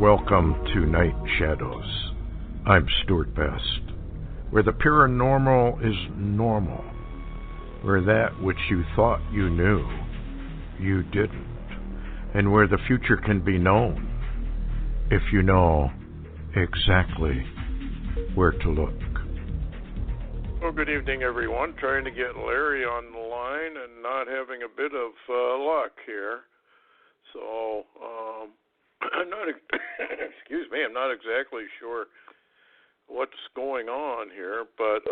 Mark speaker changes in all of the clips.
Speaker 1: Welcome to Night Shadows. I'm Stewart Best, where the paranormal is normal, where that which you thought you knew, you didn't, and where the future can be known if you know exactly where to look.
Speaker 2: Well, good evening, everyone. Trying to get Larry on the line and not having a bit of luck here. So, I'm not, excuse me, I'm not exactly sure what's going on here, but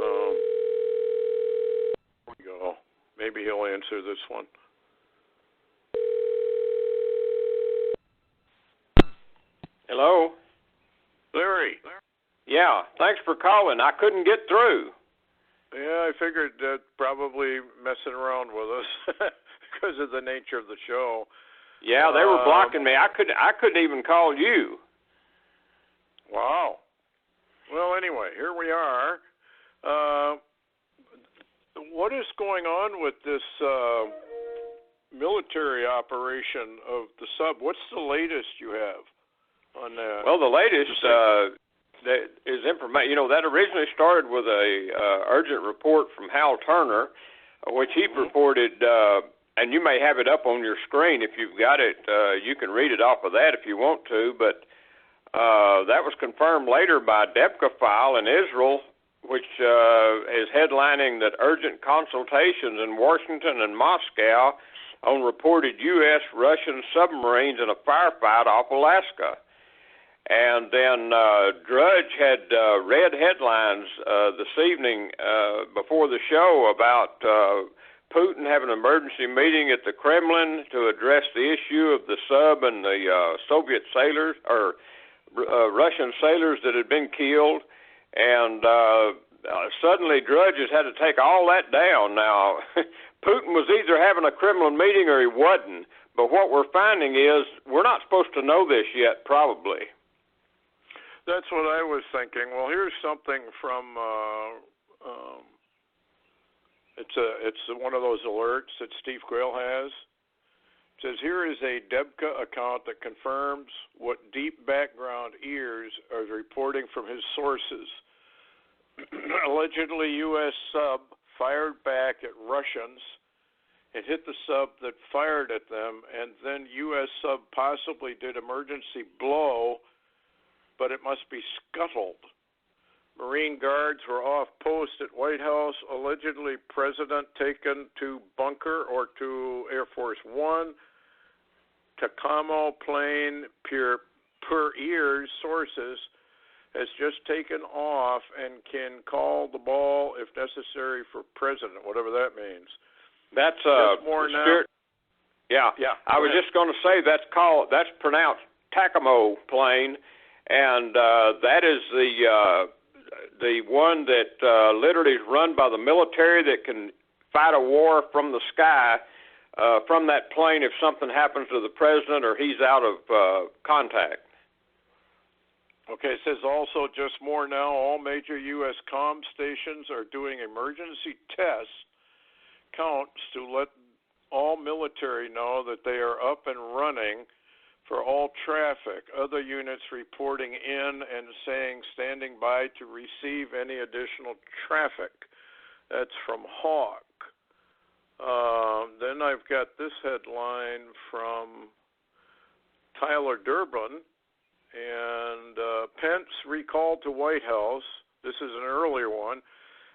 Speaker 2: here we go. Maybe he'll answer this one.
Speaker 3: Hello?
Speaker 2: Larry.
Speaker 3: Yeah, thanks for calling. I couldn't get through.
Speaker 2: Yeah, I figured that probably messing around with us because of the nature of the show.
Speaker 3: Yeah, they were blocking me. I couldn't even call you.
Speaker 2: Wow. Well, anyway, here we are. What is going on with this military operation of the sub? What's the latest you have on that?
Speaker 3: Well, the latest that is information. You know, that originally started with a urgent report from Hal Turner, which he reported, and you may have it up on your screen if you've got it. You can read it off of that if you want to, but that was confirmed later by Debka Files in Israel, which is headlining that urgent consultations in Washington and Moscow on reported U.S.-Russian submarines in a firefight off Alaska. And then Drudge had read headlines this evening before the show about Putin having an emergency meeting at the Kremlin to address the issue of the sub and the Soviet sailors, or Russian sailors that had been killed. And suddenly Drudge has had to take all that down. Now, Putin was either having a Kremlin meeting or he wasn't. But what we're finding is we're not supposed to know this yet, probably.
Speaker 2: That's what I was thinking. Well, here's something from it's one of those alerts that Steve Quayle has. It says, here is a Debka account that confirms what deep background ears are reporting from his sources. Allegedly, U.S. sub fired back at Russians and hit the sub that fired at them, and then U.S. sub possibly did emergency blow, but it must be scuttled. Marine guards were off post at White House, allegedly president taken to bunker or to Air Force One. Tacoma plane per ears sources has just taken off and can call the ball if necessary for president, whatever that means.
Speaker 3: That's
Speaker 2: more now.
Speaker 3: Stewart. Yeah. I was just going to say that's pronounced Tacoma plane. And that is the one that literally is run by the military that can fight a war from the sky from that plane if something happens to the president or he's out of contact.
Speaker 2: Okay, it says also just more now, all major U.S. comm stations are doing emergency test counts to let all military know that they are up and running for all traffic. Other units reporting in and saying standing by to receive any additional traffic. That's from Hawk. Then I've got this headline from Tyler Durbin, and Pence recalled to White House. This is an earlier one.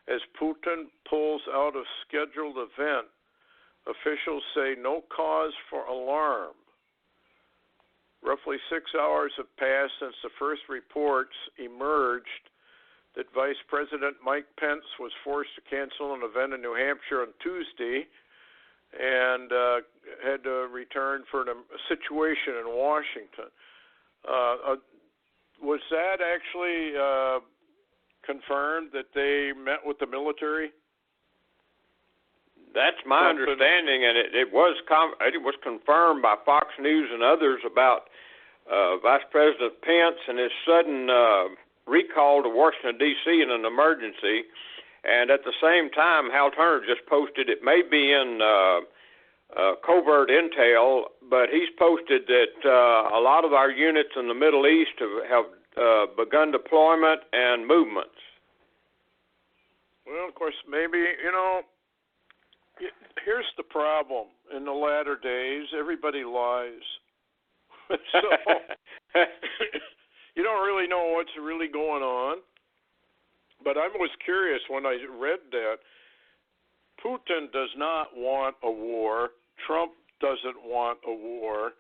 Speaker 2: As Putin pulls out of scheduled event, officials say no cause for alarm. Roughly 6 hours have passed since the first reports emerged that Vice President Mike Pence was forced to cancel an event in New Hampshire on Tuesday and had to return for a situation in Washington. Was that actually confirmed that they met with the military?
Speaker 3: That's my understanding, and it was confirmed by Fox News and others about Vice President Pence and his sudden recall to Washington, D.C. in an emergency. And at the same time, Hal Turner just posted it may be in covert intel, but he's posted that a lot of our units in the Middle East have begun deployment and movements.
Speaker 2: Well, of course, maybe, here's the problem. In the latter days, everybody lies. So you don't really know what's really going on. But I was curious when I read that. Putin does not want a war. Trump doesn't want a war.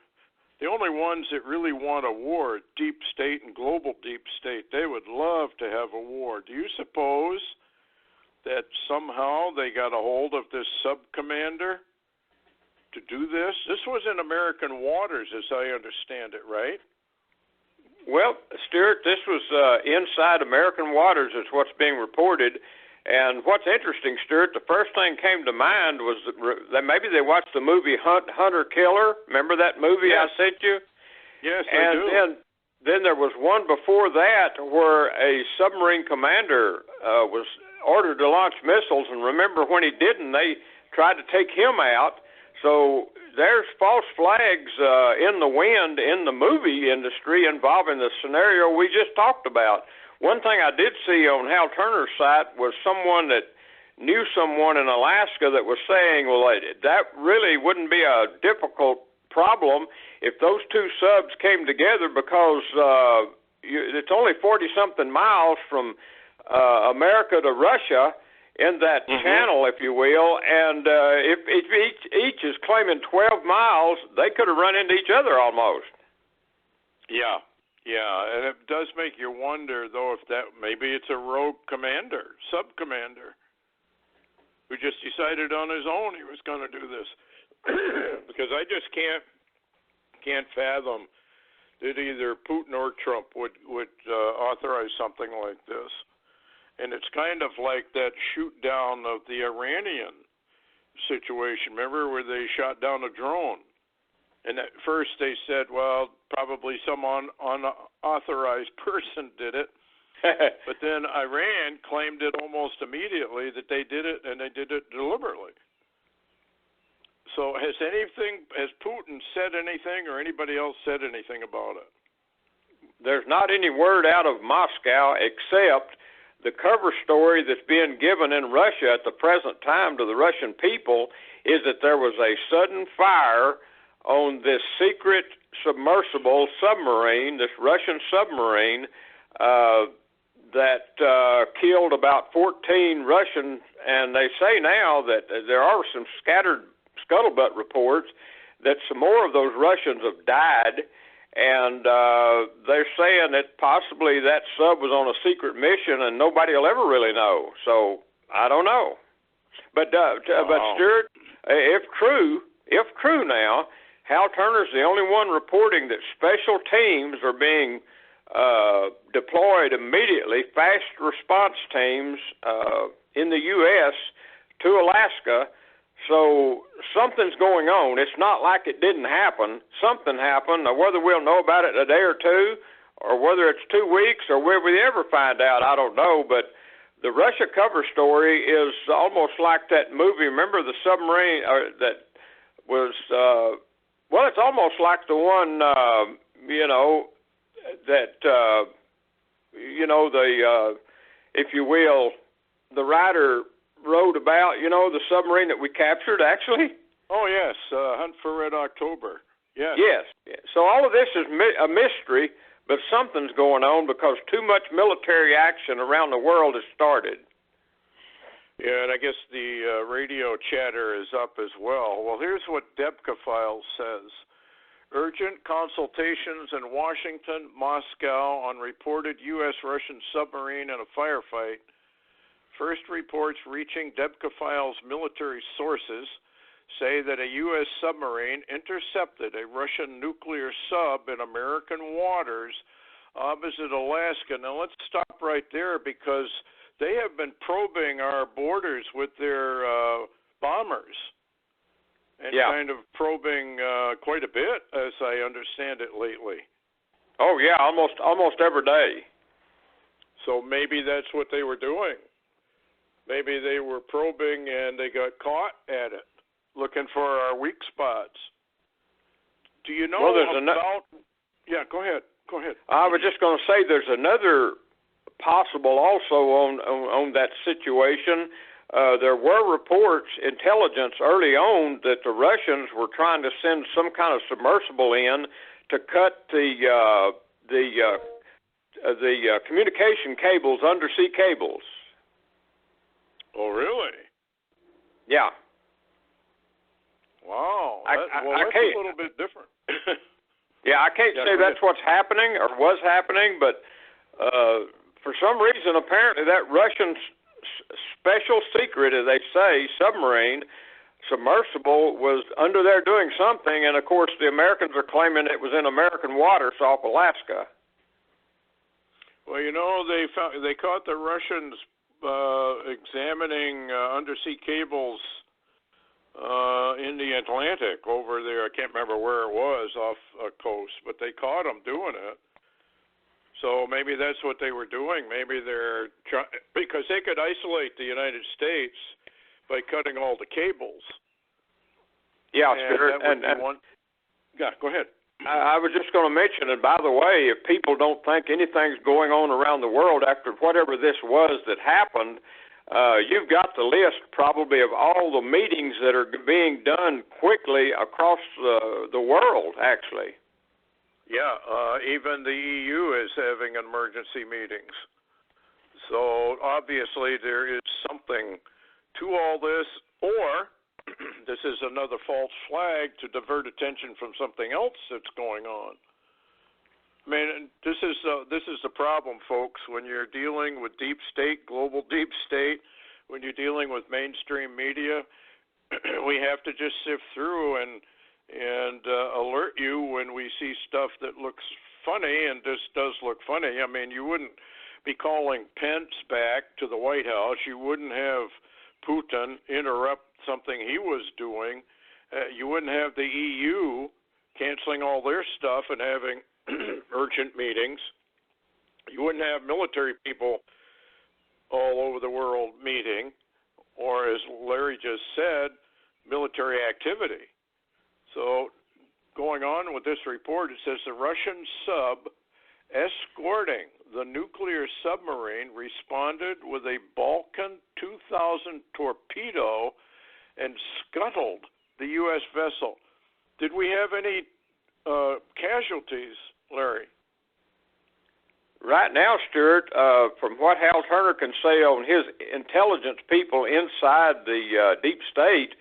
Speaker 2: The only ones that really want a war, deep state and global deep state, they would love to have a war. Do you suppose that somehow they got a hold of this sub-commander to do this? This was in American waters, as I understand it, right?
Speaker 3: Well, Stewart, this was inside American waters is what's being reported. And what's interesting, Stewart, the first thing came to mind was that maybe they watched the movie Hunter Killer. Remember that movie I sent you?
Speaker 2: Yes, I do.
Speaker 3: And then there was one before that where a submarine commander was ordered to launch missiles, and remember when he didn't, they tried to take him out. So there's false flags in the wind in the movie industry involving the scenario we just talked about. One thing I did see on Hal Turner's site was someone that knew someone in Alaska that was saying, well, that really wouldn't be a difficult problem if those two subs came together because it's only 40-something miles from America to Russia in that channel, if you will, and if each is claiming 12 miles, they could have run into each other almost.
Speaker 2: Yeah, and it does make you wonder, though, if that maybe it's a rogue commander, sub-commander, who just decided on his own he was going to do this. Because I just can't fathom that either Putin or Trump would authorize something like this. And it's kind of like that shoot down of the Iranian situation. Remember where they shot down a drone? And at first they said, well, probably some unauthorized person did it. But then Iran claimed it almost immediately that they did it, and they did it deliberately. So has Putin said anything or anybody else said anything about it?
Speaker 3: There's not any word out of Moscow except the cover story that's being given in Russia at the present time to the Russian people is that there was a sudden fire on this secret submersible submarine, this Russian submarine, that killed about 14 Russians, and they say now that there are some scattered scuttlebutt reports that some more of those Russians have died, and they're saying that possibly that sub was on a secret mission and nobody will ever really know. So I don't know. But Stewart, if true now, Hal Turner's the only one reporting that special teams are being deployed immediately, fast response teams in the U.S. to Alaska. So something's going on. It's not like it didn't happen. Something happened. Now, whether we'll know about it in a day or two, or whether it's 2 weeks, or will we ever find out, I don't know. But the Russia cover story is almost like that movie. Remember the submarine that was, it's almost like the one, if you will, the writer wrote about, the submarine that we captured, actually?
Speaker 2: Oh, yes, Hunt for Red October. Yes.
Speaker 3: Yes. So all of this is a mystery, but something's going on because too much military action around the world has started.
Speaker 2: Yeah, and I guess the radio chatter is up as well. Well, here's what Debka Files says. Urgent consultations in Washington, Moscow on reported U.S.-Russian submarine in a firefight. First reports reaching Debka Files military sources say that a U.S. submarine intercepted a Russian nuclear sub in American waters opposite Alaska. Now, let's stop right there because they have been probing our borders with their bombers and kind of probing quite a bit, as I understand it, lately.
Speaker 3: Oh, yeah, almost every day.
Speaker 2: So maybe that's what they were doing. Maybe they were probing and they got caught at it. looking for our weak spots. Do you know
Speaker 3: well,
Speaker 2: Yeah, go ahead.
Speaker 3: I was just going to say there's another possible also on that situation. There were reports, intelligence early on, that the Russians were trying to send some kind of submersible in to cut the communication cables, undersea cables.
Speaker 2: Oh, really?
Speaker 3: Yeah.
Speaker 2: Wow. That's a little bit different.
Speaker 3: Yeah, I can't say that's what's happening or was happening, but for some reason, apparently that Russian special secret, as they say, submarine, submersible, was under there doing something, and of course the Americans are claiming it was in American waters off Alaska.
Speaker 2: Well, they caught the Russians examining undersea cables in the Atlantic over there. I can't remember where it was off a coast, but they caught them doing it. So maybe that's what they were doing. Maybe they're because they could isolate the United States by cutting all the cables.
Speaker 3: Yeah,
Speaker 2: Yeah, go ahead.
Speaker 3: I was just going to mention, and by the way, if people don't think anything's going on around the world after whatever this was that happened, you've got the list probably of all the meetings that are being done quickly across the world, actually.
Speaker 2: Yeah, even the EU is having emergency meetings. So obviously there is something to all this, or this is another false flag to divert attention from something else that's going on. I mean, this is the problem, folks, when you're dealing with deep state, global deep state, when you're dealing with mainstream media, we have to just sift through and alert you when we see stuff that looks funny, and this does look funny. I mean, you wouldn't be calling Pence back to the White House. You wouldn't have Putin interrupt something he was doing. You wouldn't have the EU canceling all their stuff and having urgent meetings. You wouldn't have military people all over the world meeting, or as Larry just said, military activity. So going on with this report, it says the Russian sub escorting the nuclear submarine responded with a Balkan 2000 torpedo and scuttled the U.S. vessel. Did we have any casualties, Larry?
Speaker 3: Right now, Stewart, from what Hal Turner can say on his intelligence people inside the deep state,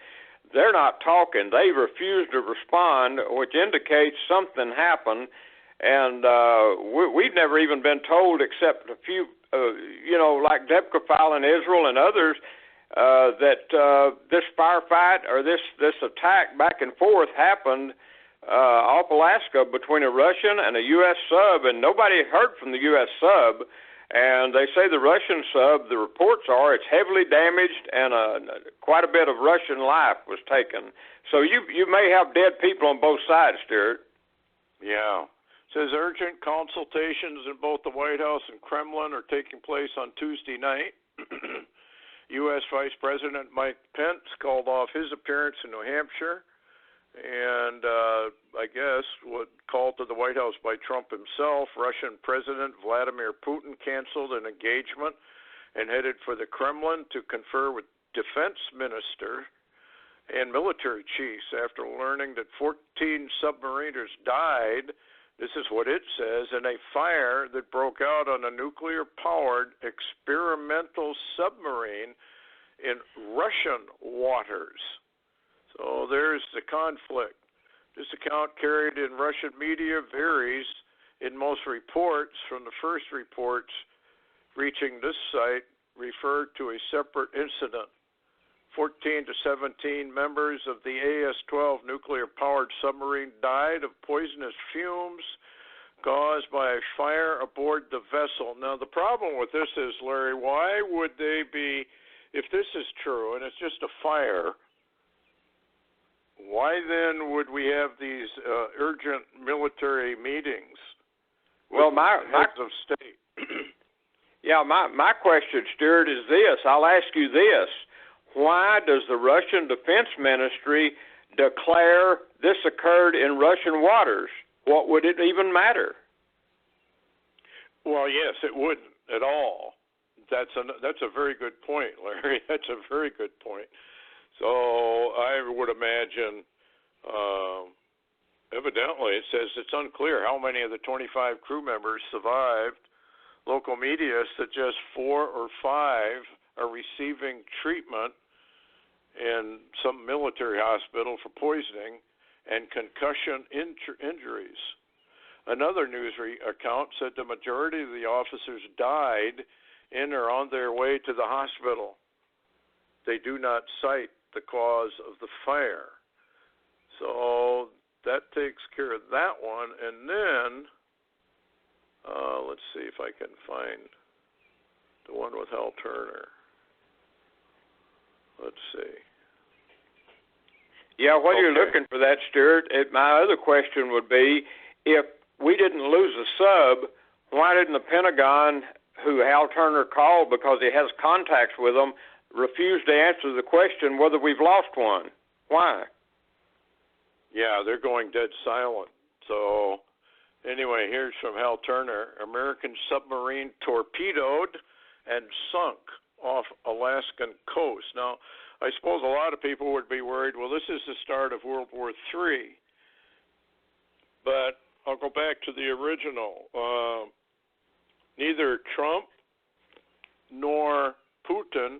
Speaker 3: they're not talking. They refuse to respond, which indicates something happened. And we've never even been told, except a few, like Debka Files in Israel and others, that this firefight or this attack back and forth happened off Alaska between a Russian and a U.S. sub, and nobody heard from the U.S. sub. And they say the Russian sub, the reports are it's heavily damaged and quite a bit of Russian life was taken. So you may have dead people on both sides, Stewart.
Speaker 2: Yeah. It says urgent consultations in both the White House and Kremlin are taking place on Tuesday night. U.S. Vice President Mike Pence called off his appearance in New Hampshire, and I guess called to the White House by Trump himself. Russian President Vladimir Putin canceled an engagement and headed for the Kremlin to confer with defense minister and military chiefs after learning that 14 submariners died. This is what it says, in a fire that broke out on a nuclear-powered experimental submarine in Russian waters. So there's the conflict. This account carried in Russian media varies in most reports. From the first reports reaching this site referred to a separate incident. 14 to 17 members of the AS-12 nuclear-powered submarine died of poisonous fumes caused by a fire aboard the vessel. Now, the problem with this is, Larry, why would they be, if this is true and it's just a fire, why then would we have these urgent military meetings with heads of state?
Speaker 3: Yeah, my question, Stewart, is this. I'll ask you this. why does the Russian Defense Ministry declare this occurred in Russian waters? What would it even matter?
Speaker 2: Well, yes, it wouldn't at all. That's a very good point, Larry. That's a very good point. So I would imagine, evidently, it says it's unclear how many of the 25 crew members survived. Local media suggests 4 or 5 are receiving treatment in some military hospital for poisoning and concussion injuries. Another news account said the majority of the officers died in or on their way to the hospital. They do not cite the cause of the fire. So that takes care of that one. And then, let's see if I can find the one with Hal Turner. Let's see.
Speaker 3: Yeah, while you're looking for that, Stewart, my other question would be, if we didn't lose a sub, why didn't the Pentagon, who Hal Turner called because he has contacts with them, refuse to answer the question whether we've lost one? Why?
Speaker 2: Yeah, they're going dead silent. So anyway, here's from Hal Turner. American submarine torpedoed and sunk off Alaskan coast. Now, I suppose a lot of people would be worried, well, this is the start of World War III. But I'll go back to the original. Neither Trump nor Putin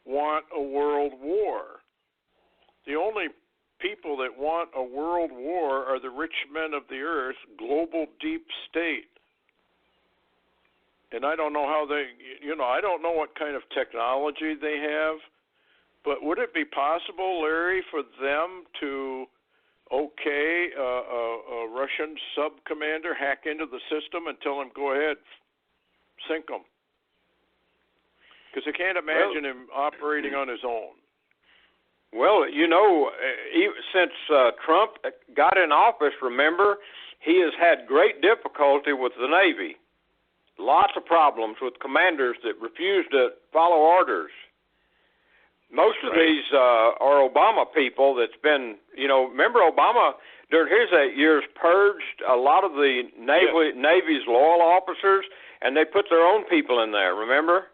Speaker 2: want a world war. The only people that want a world war are the rich men of the earth, global deep state. And I don't know how I don't know what kind of technology they have, but would it be possible, Larry, for them to a Russian sub commander hack into the system and tell him, go ahead, sink them? Because I can't imagine him operating on his own.
Speaker 3: Well, since Trump got in office, remember, he has had great difficulty with the Navy. Lots of problems with commanders that refuse to follow orders. Most of these are Obama people that's been, remember Obama, during his 8 years, purged a lot of the Navy's loyal officers, and they put their own people in there, remember?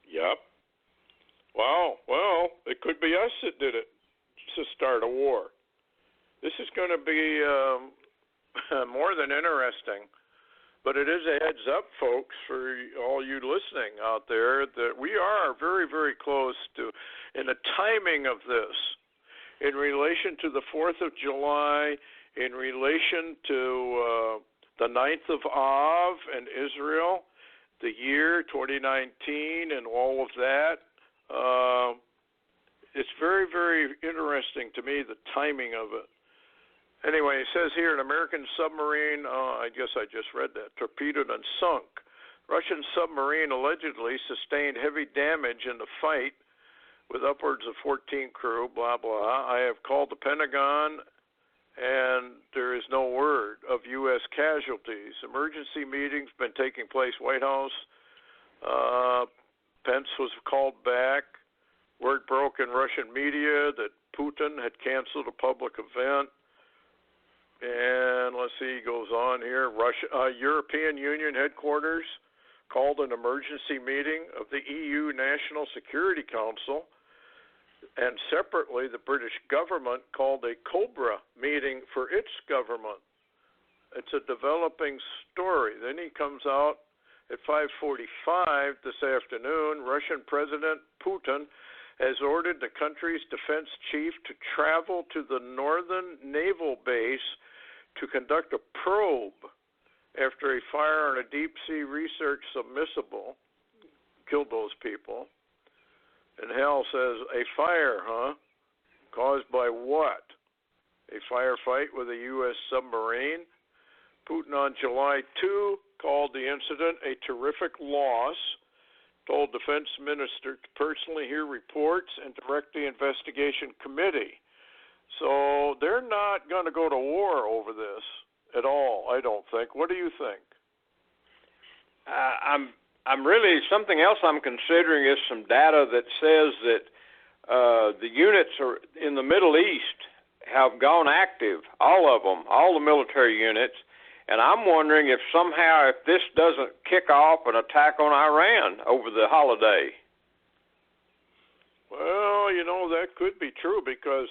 Speaker 2: Yep. Wow. Well, it could be us that did it to start a war. This is going to be more than interesting. But it is a heads up, folks, for all you listening out there, that we are very, very close to, in the timing of this, in relation to the 4th of July, in relation to the 9th of Av and Israel, the year 2019 and all of that. It's very, very interesting to me, the timing of it. Anyway, it says here, an American submarine, I guess I just read that, torpedoed and sunk. Russian submarine allegedly sustained heavy damage in the fight with upwards of 14 crew, blah, blah. I have called the Pentagon, and there is no word of U.S. casualties. Emergency meetings been taking place, White House. Pence was called back. Word broke in Russian media that Putin had canceled a public event. And let's see, he goes on here. European Union headquarters called an emergency meeting of the EU National Security Council. And separately, the British government called a COBRA meeting for its government. It's a developing story. Then he comes out at 5:45 this afternoon. Russian President Putin has ordered the country's defense chief to travel to the northern naval base to conduct a probe after a fire on a deep-sea research submersible killed those people. And Hal says, a fire, huh? Caused by what? A firefight with a U.S. submarine? Putin on July 2 called the incident a terrific loss, told Defense Minister to personally hear reports and direct the investigation committee. So they're not going to go to war over this at all, I don't think. What do you think?
Speaker 3: I'm really, something else I'm considering is some data that says that the units are in the Middle East have gone active, all of them, all the military units, and I'm wondering if somehow if this doesn't kick off an attack on Iran over the holiday.
Speaker 2: Well, that could be true because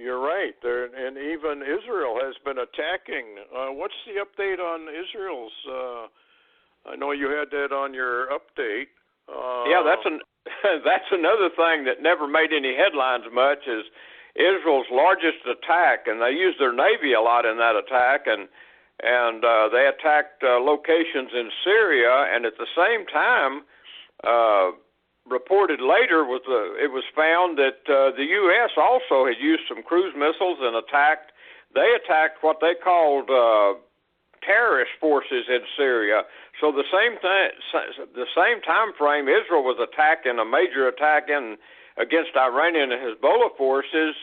Speaker 2: you're right. And even Israel has been attacking. What's the update on Israel's? I know you had that on your update.
Speaker 3: Yeah, that's another thing that never made any headlines much is Israel's largest attack, and they used their Navy a lot in that attack, and they attacked locations in Syria, and at the same time, reported later it was found that the U.S. also had used some cruise missiles and they attacked what they called terrorist forces in Syria. So the same time frame, Israel was attacking a major attack against Iranian and Hezbollah forces.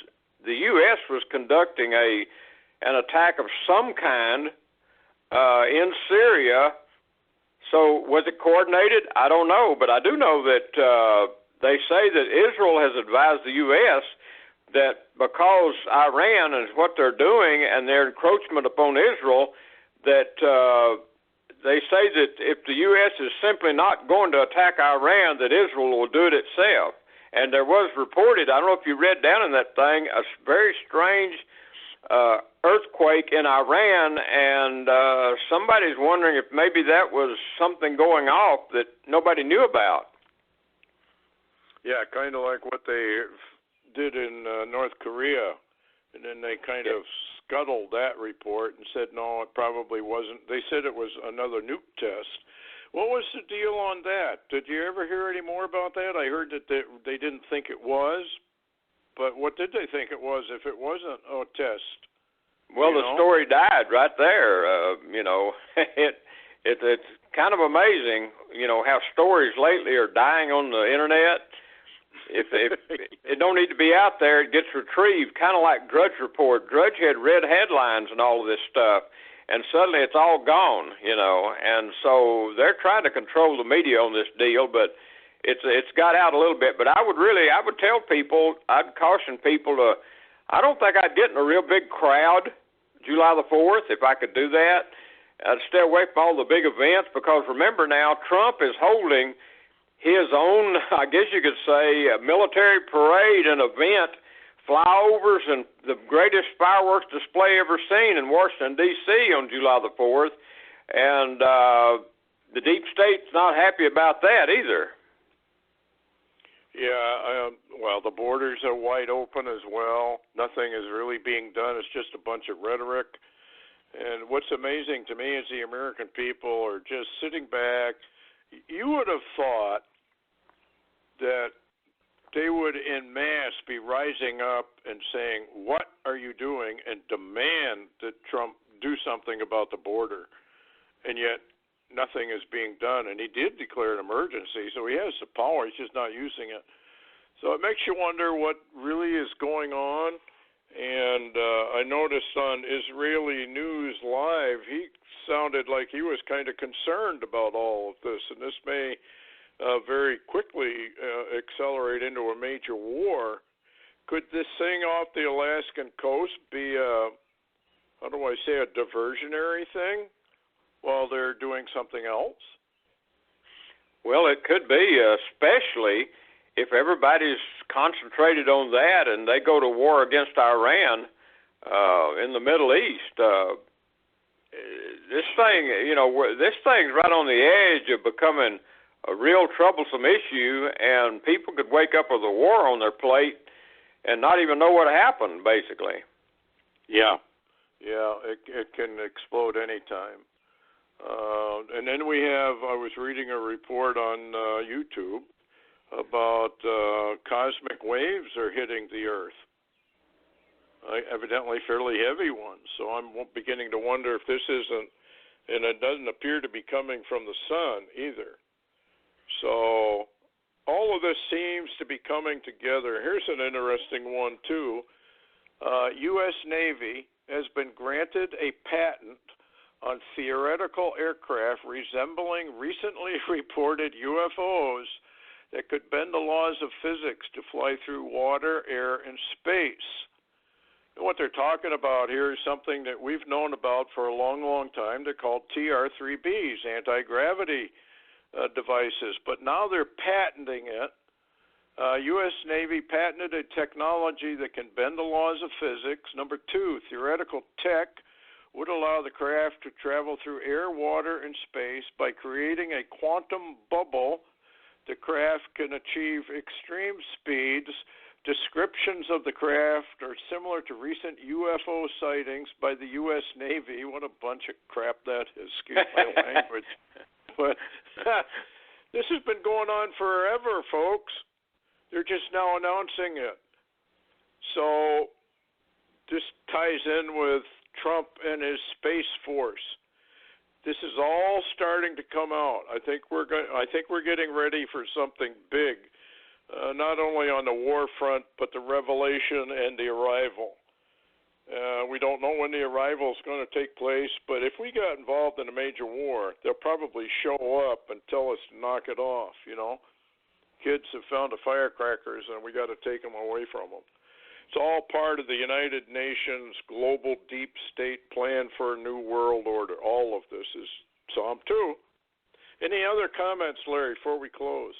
Speaker 3: The U.S. was conducting an attack of some kind in Syria. So was it coordinated? I don't know, but I do know that they say that Israel has advised the U.S. that because Iran is what they're doing and their encroachment upon Israel, that they say that if the U.S. is simply not going to attack Iran, that Israel will do it itself. And there was reported, I don't know if you read down in that thing, a very strange earthquake in Iran, and somebody's wondering if maybe that was something going off that nobody knew about.
Speaker 2: Yeah, kind of like what they did in North Korea, and then they kind of scuttled that report and said, no, it probably wasn't. They said it was another nuke test. What was the deal on that? Did you ever hear any more about that? I heard that they didn't think it was, but what did they think it was if it wasn't a test?
Speaker 3: Well, the story died right there. It's kind of amazing, how stories lately are dying on the internet. If it don't need to be out there, it gets retrieved, kind of like Drudge Report. Drudge had red headlines and all of this stuff, and suddenly it's all gone, And so they're trying to control the media on this deal, but it's got out a little bit. But I would tell people, I'd caution people to. I don't think I'd get in a real big crowd July the 4th if I could do that. I'd stay away from all the big events because remember now, Trump is holding his own, I guess you could say, military parade and event, flyovers, and the greatest fireworks display ever seen in Washington, D.C. on July the 4th. And the deep state's not happy about that either.
Speaker 2: Yeah, well, the borders are wide open as well. Nothing is really being done. It's just a bunch of rhetoric. And what's amazing to me is the American people are just sitting back. You would have thought that they would en masse be rising up and saying, what are you doing, and demand that Trump do something about the border. And yet nothing is being done. And he did declare an emergency, so he has the power. He's just not using it. So it makes you wonder what really is going on. And I noticed on Israeli News Live, he sounded like he was kind of concerned about all of this. And this may very quickly accelerate into a major war. Could this thing off the Alaskan coast be a diversionary thing while they're doing something else?
Speaker 3: Well, it could be, especially if everybody's concentrated on that and they go to war against Iran in the Middle East. This thing's right on the edge of becoming a real troublesome issue, and people could wake up with a war on their plate and not even know what happened, basically. Yeah, it can explode anytime. And then I was reading a report on YouTube about cosmic waves are hitting the Earth, evidently fairly heavy ones. So I'm beginning to wonder if this isn't, and it doesn't appear to be coming from the sun either. So all of this seems to be coming together. Here's an interesting one, too. U.S. Navy has been granted a patent on theoretical aircraft resembling recently reported UFOs
Speaker 2: that could bend the laws of physics to fly through water, air, and space. And what they're talking about here is something that we've known about for a long, long time. They're called TR-3Bs, anti-gravity devices, but now they're patenting it. U.S. Navy patented a technology that can bend the laws of physics. Number 2, theoretical tech would allow the craft to travel through air, water, and space by creating a quantum bubble. The craft can achieve extreme speeds. Descriptions of the craft are similar to recent UFO sightings by the U.S. Navy. What a bunch of crap that is, excuse my language. But this has been going on forever, folks. They're just now announcing it. So this ties in with Trump and his Space Force. This is all starting to come out. I think we're getting ready for something big, not only on the war front, but the revelation and the arrival. We don't know when the arrival is going to take place, but if we got involved in a major war, they'll probably show up and tell us to knock it off, you know. Kids have found the firecrackers, and we got to take them away from them. It's all part of the United Nations global deep state plan for a new world order. All of this is Psalm 2. Any other comments, Larry, before we close?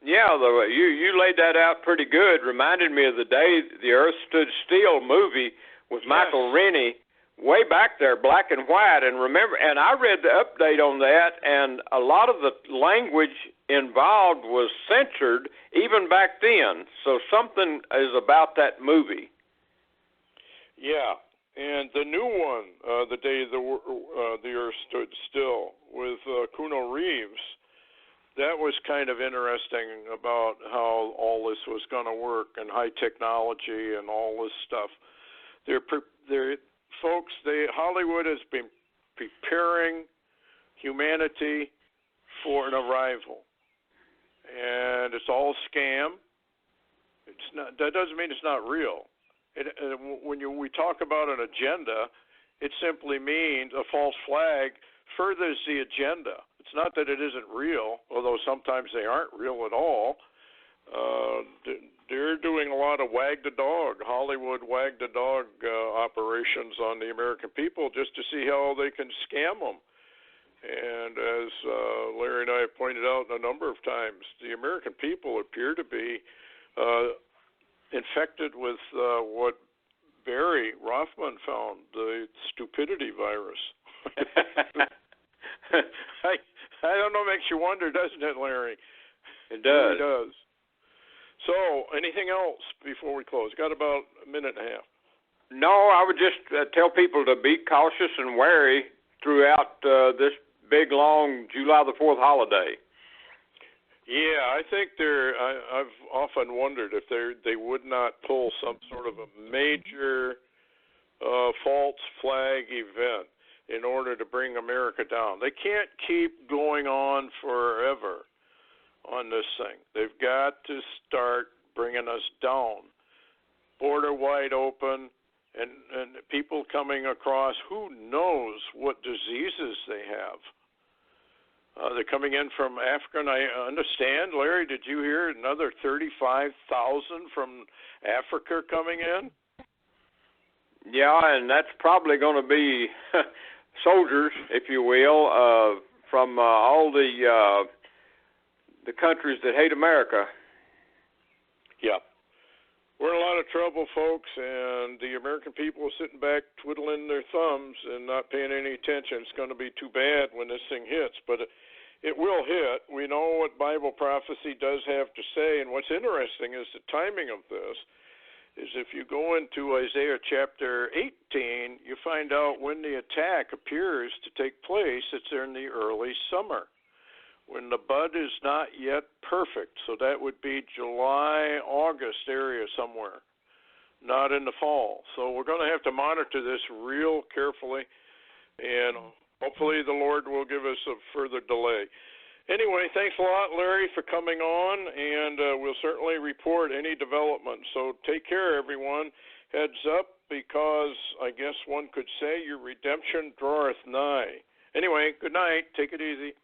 Speaker 3: Yeah, you laid that out pretty good. Reminded me of the day the Earth Stood Still movie with Michael Rennie, way back there, black and white. And remember, and I read the update on that, and a lot of the language involved was censored even back then. So something is about that movie.
Speaker 2: Yeah, and the new one, the day the Earth Stood Still, with Keanu Reeves, that was kind of interesting about how all this was going to work and high technology and all this stuff. Hollywood has been preparing humanity for an arrival, and it's all scam. It's not. That doesn't mean it's not real. When we talk about an agenda, it simply means a false flag furthers the agenda. It's not that it isn't real, although sometimes they aren't real at all. They're doing a lot of Hollywood wag-the-dog operations on the American people just to see how they can scam them. And as Larry and I have pointed out a number of times, the American people appear to be infected with what Barry Rothman found, the stupidity virus. I don't know, makes you wonder, doesn't it, Larry?
Speaker 3: It does.
Speaker 2: It really does. So, anything else before we close? Got about a minute and a half.
Speaker 3: No, I would just tell people to be cautious and wary throughout this big, long July the 4th holiday.
Speaker 2: Yeah, I think I've often wondered if they would not pull some sort of a major false flag event in order to bring America down. They can't keep going on forever on this thing. They've got to start bringing us down. Border wide open, and people coming across, who knows what diseases they have. They're coming in from Africa, and I understand, Larry, did you hear another 35,000 from Africa coming in?
Speaker 3: Yeah, and that's probably going to be soldiers, if you will, from all the countries that hate America.
Speaker 2: Yeah. We're in a lot of trouble, folks, and the American people are sitting back twiddling their thumbs and not paying any attention. It's going to be too bad when this thing hits, but it will hit. We know what Bible prophecy does have to say, and what's interesting is the timing of this is if you go into Isaiah chapter 18, you find out when the attack appears to take place. It's in the early summer, when the bud is not yet perfect. So that would be July, August area somewhere, not in the fall. So we're going to have to monitor this real carefully, and hopefully the Lord will give us a further delay. Anyway, thanks a lot, Larry, for coming on, and we'll certainly report any developments. So take care, everyone. Heads up, because I guess one could say your redemption draweth nigh. Anyway, good night. Take it easy.